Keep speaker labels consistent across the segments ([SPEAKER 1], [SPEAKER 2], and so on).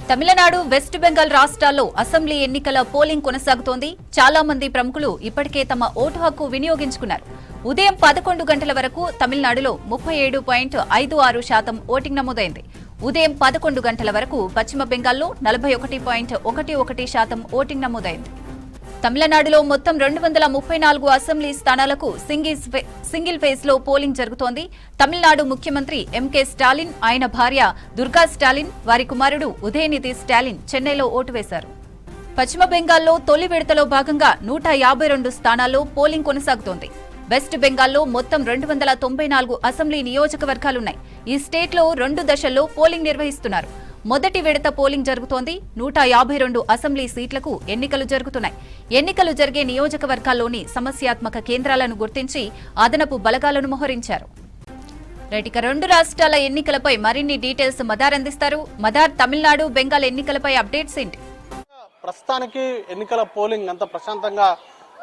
[SPEAKER 1] Tamil Nadu, west Bengal రాష్ట్రాల్లో assembly ఎన్నికల polling కొనసాగుతోంది. చాలా మంది ప్రముఖులు ఇప్పటికే తమ ఓటు హక్కు వినియోగించుకున్నారు. ఉదయం 11 గంటల వరకు తమిళనాడులో 37.56% ఓటింగ్ నమోదైంది. ఉదయం 11 గంటల వరకు పశ్చిమ బెంగాల్లో 41.11% ఓటింగ్ నమోదైంది. తమిళనాడులో మొత్తం 234 అసెంబ్లీ స్థానాలకు సింగిల్ ఫేజ్ లో పోలింగ్ జరుగుతోంది. తమిళనాడు ముఖ్యమంత్రి ఎంకే స్టాలిన్, ఆయన భార్య దుర్గా స్టాలిన్, వారి కుమారుడు ఉదయనిధి స్టాలిన్ చెన్నైలో ఓటు వేశారు. పశ్చిమ బెంగాల్లో తొలి విడతలో భాగంగా 152 స్థానాల్లో పోలింగ్ కొనసాగుతోంది. వెస్ట్ బెంగాల్లో మొత్తం 294 అసెంబ్లీ నియోజకవర్గాలున్నాయి. ఈ స్టేట్లో 2 దశల్లో పోలింగ్ నిర్వహిస్తున్నారు. మొదటి విడత పోలింగ్ జరుగుతోంది. 152 అసెంబ్లీ సీట్లకు ఎన్నికలు జరుగుతున్నాయి. ఎన్నికలు జరిగే నియోజకవర్గాల్లోని సమస్యాత్మక కేంద్రాలను గుర్తించి అదనపు బలగాలను మోహరించారు. ఇక 2 రాష్ట్రాల ఎన్నికలపై మరిన్ని డీటెయిల్స్ మదార్ అందిస్తారు. మదార్, తమిళనాడు, బెంగాల్ ఎన్నికలపై అప్డేట్స్ ఏంటి?
[SPEAKER 2] ప్రస్తుతానికి ఎన్నికల పోలింగ్ అంత ప్రశాంతంగా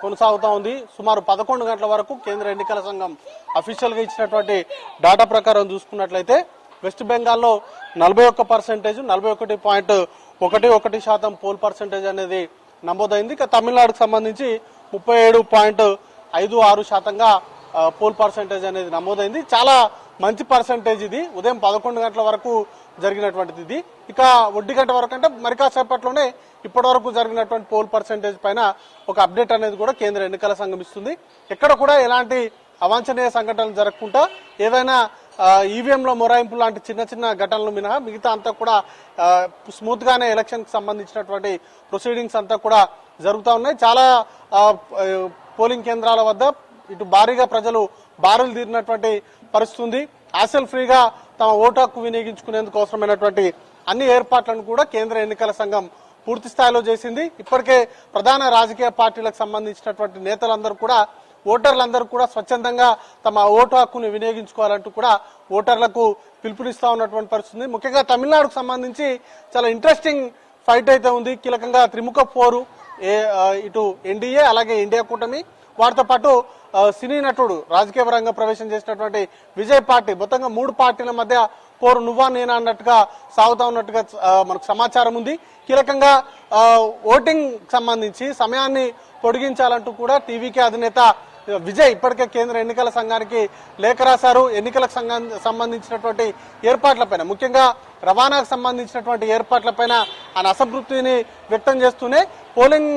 [SPEAKER 2] కొనసాగుతా ఉంది. సుమారు 11 గంటల వరకు కేంద్ర ఎన్నికల సంఘం అఫీషియల్ గా ఇచ్చినటువంటి డాటా ప్రకారం చూసుకున్నట్లయితే వెస్ట్ బెంగాల్లో 41%, 41.11% పోల్ పర్సెంటేజ్ అనేది నమోదైంది. ఇక తమిళనాడుకు సంబంధించి 37.56%గా పోల్ పర్సెంటేజ్ అనేది నమోదైంది. చాలా మంచి పర్సెంటేజ్ ఇది. ఉదయం 11 గంటల వరకు జరిగినటువంటిది ఇది. ఇక 1 గంట వరకు అంటే మరి కాసేపట్లోనే ఇప్పటి వరకు జరిగినటువంటి పోల్ పర్సెంటేజ్ పైన ఒక అప్డేట్ అనేది కూడా కేంద్ర ఎన్నికల సంఘం ఇస్తుంది. ఎక్కడ కూడా ఎలాంటి అవాంఛనీయ సంఘటనలు జరగకుండా ఏదైనా ఈవీఎంలో మొరాయింపు లాంటి చిన్న చిన్న ఘటనలు మినహా మిగతా అంతా కూడా స్మూత్ గానే ఎలక్షన్ కి సంబంధించినటువంటి ప్రొసీడింగ్స్ అంతా కూడా జరుగుతూ ఉన్నాయి. చాలా పోలింగ్ కేంద్రాల వద్ద ఇటు భారీగా ప్రజలు బారులు తీరినటువంటి పరిస్థితి ఉంది. హ్యాసల్ ఫ్రీగా తమ ఓటు హక్కు వినియోగించుకునేందుకు అవసరమైనటువంటి అన్ని ఏర్పాట్లను కూడా కేంద్ర ఎన్నికల సంఘం పూర్తి స్థాయిలో చేసింది. ఇప్పటికే ప్రధాన రాజకీయ పార్టీలకు సంబంధించినటువంటి నేతలందరూ కూడా ఓటర్లందరూ కూడా స్వచ్ఛందంగా తమ ఓటు హక్కును వినియోగించుకోవాలంటూ కూడా ఓటర్లకు పిలుపునిస్తా ఉన్నటువంటి పరిస్థితి. ముఖ్యంగా తమిళనాడుకు సంబంధించి చాలా ఇంట్రెస్టింగ్ ఫైట్ అయితే ఉంది. కీలకంగా త్రిముఖ పోరు, ఇటు ఎన్డీఏ అలాగే ఇండియా కూటమి, వాటితో పాటు సినీ నటుడు రాజకీయ పరంగా ప్రవేశం చేసినటువంటి విజయ్ పార్టీ, మొత్తంగా 3 పార్టీల మధ్య పోరు నువ్వా నేనా అన్నట్టుగా సాగుతా ఉన్నట్టుగా మనకు సమాచారం ఉంది. కీలకంగా ఓటింగ్ సంబంధించి సమయాన్ని పొడిగించాలంటూ కూడా టీవీకే అధినేత విజయ్ ఇప్పటికే కేంద్ర ఎన్నికల సంఘానికి లేఖ రాశారు. ఎన్నికలకు సంబంధించినటువంటి ఏర్పాట్లపైన, ముఖ్యంగా రవాణాకు సంబంధించినటువంటి ఏర్పాట్లపైన ఆయన అసంతృప్తిని వ్యక్తం చేస్తూనే పోలింగ్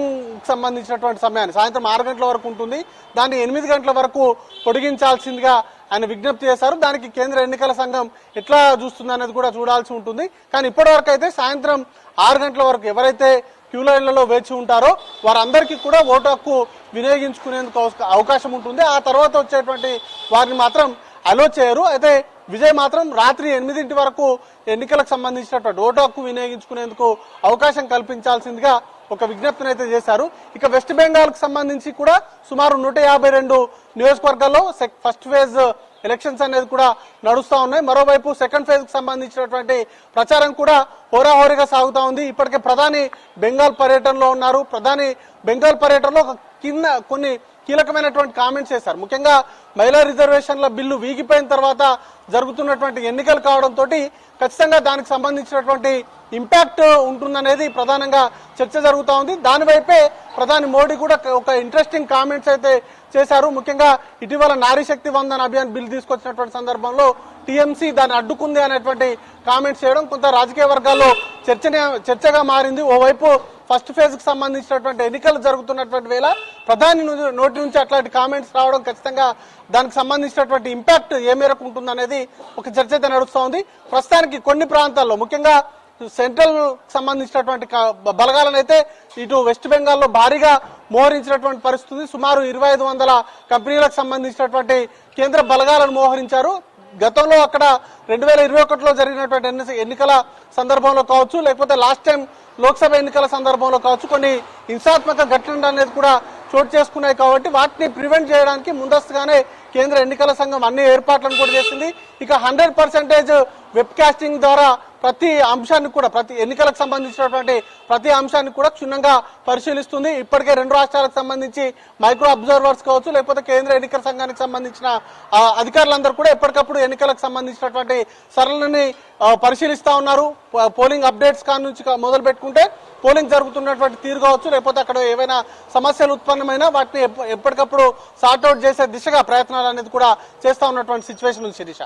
[SPEAKER 2] సంబంధించినటువంటి సమయాన్ని సాయంత్రం 6 గంటల వరకు ఉంటుంది, దాన్ని 8 గంటల వరకు పొడిగించాల్సిందిగా ఆయన విజ్ఞప్తి చేశారు. దానికి కేంద్ర ఎన్నికల సంఘం ఎట్లా చూస్తుంది అనేది కూడా చూడాల్సి ఉంటుంది. కానీ ఇప్పటి వరకు అయితే సాయంత్రం 6 గంటల వరకు ఎవరైతే క్యూ లైన్లలో వేచి ఉంటారో వారందరికీ కూడా ఓటు హక్కు వినియోగించుకునేందుకు అవకాశం ఉంటుంది. ఆ తర్వాత వచ్చేటువంటి వారిని మాత్రం అలో చేయరు. అయితే విజయ్ మాత్రం రాత్రి 8 వరకు ఎన్నికలకు సంబంధించినటువంటి ఓటు హక్కు వినియోగించుకునేందుకు అవకాశం కల్పించాల్సిందిగా ఒక విజ్ఞప్తిని అయితే చేశారు. ఇక వెస్ట్ బెంగాల్ కు సంబంధించి కూడా సుమారు 152 నియోజకవర్గాల్లో ఫస్ట్ ఫేజ్ ఎలక్షన్స్ అనేది కూడా నడుస్తా ఉన్నాయి. మరోవైపు సెకండ్ ఫేజ్ కు సంబంధించినటువంటి ప్రచారం కూడా హోరాహోరీగా సాగుతా ఉంది. ఇప్పటికే ప్రధాని బెంగాల్ పర్యటనలో ఉన్నారు. ప్రధాని బెంగాల్ పర్యటనలో కొన్ని కీలకమైనటువంటి కామెంట్స్ చేశారు. ముఖ్యంగా మహిళా రిజర్వేషన్ల బిల్లు వీగిపోయిన తర్వాత జరుగుతున్నటువంటి ఎన్నికలు కావడంతో ఖచ్చితంగా దానికి సంబంధించినటువంటి ఇంపాక్ట్ ఉంటుందనేది ప్రధానంగా చర్చ జరుగుతూ ఉంది. దానివైపే ప్రధాని మోడీ కూడా ఒక ఇంట్రెస్టింగ్ కామెంట్స్ అయితే చేశారు. ముఖ్యంగా ఇటీవల నారీ శక్తి వందన్ అభియాన్ బిల్ తీసుకొచ్చినటువంటి సందర్భంలో టీఎంసీ దాన్ని అడ్డుకుంది అనేటువంటి కామెంట్స్ చేయడం కొంత రాజకీయ వర్గాల్లో చర్చగా మారింది. ఓవైపు ఫస్ట్ ఫేజ్ కు సంబంధించినటువంటి ఎన్నికలు జరుగుతున్నటువంటి వేళ ప్రధాని నోటి నుంచి అట్లాంటి కామెంట్స్ రావడం ఖచ్చితంగా దానికి సంబంధించినటువంటి ఇంపాక్ట్ ఏ మేరకు ఉంటుందనేది ఒక చర్చ అయితే నడుస్తూ ఉంది. ప్రస్తుతానికి కొన్ని ప్రాంతాల్లో ముఖ్యంగా సెంట్రల్ సంబంధించినటువంటి బలగాలను అయితే ఇటు వెస్ట్ బెంగాల్లో భారీగా మోహరించినటువంటి పరిస్థితి. సుమారు 2500 కంపెనీలకు సంబంధించినటువంటి కేంద్ర బలగాలను మోహరించారు. గతంలో అక్కడ 2021లో జరిగినటువంటి ఎన్నికల సందర్భంలో కావచ్చు, లేకపోతే లాస్ట్ టైం లోక్సభ ఎన్నికల సందర్భంలో కావచ్చు, కొన్ని హింసాత్మక ఘటనలు అనేది కూడా చోటు చేసుకున్నాయి. కాబట్టి వాటిని ప్రివెంట్ చేయడానికి ముందస్తుగానే కేంద్ర ఎన్నికల సంఘం అన్ని ఏర్పాట్లను కూడా చేసింది. ఇక 100% వెబ్ కాస్టింగ్ ద్వారా ప్రతి అంశాన్ని కూడా ప్రతి ఎన్నికలకు సంబంధించినటువంటి ప్రతి అంశాన్ని కూడా క్షుణ్ణంగా పరిశీలిస్తుంది. ఇప్పటికే 2 రాష్ట్రాలకు సంబంధించి మైక్రో అబ్జర్వర్స్ కావచ్చు, లేకపోతే కేంద్ర ఎన్నికల సంఘానికి సంబంధించిన అధికారులందరూ కూడా ఎప్పటికప్పుడు ఎన్నికలకు సంబంధించినటువంటి సరళిని పరిశీలిస్తా ఉన్నారు. పోలింగ్ అప్డేట్స్ కాడ నుంచి మొదలు పెట్టుకుంటే పోలింగ్ జరుగుతున్నటువంటి తీరు కావచ్చు, లేకపోతే అక్కడ ఏవైనా సమస్యలు ఉత్పన్నమైనా వాటిని ఎప్పటికప్పుడు సార్ట్అవుట్ చేసే దిశగా ప్రయత్నాలు అనేది కూడా చేస్తా ఉన్నటువంటి సిచ్యువేషన్ ఉంది శిరీష.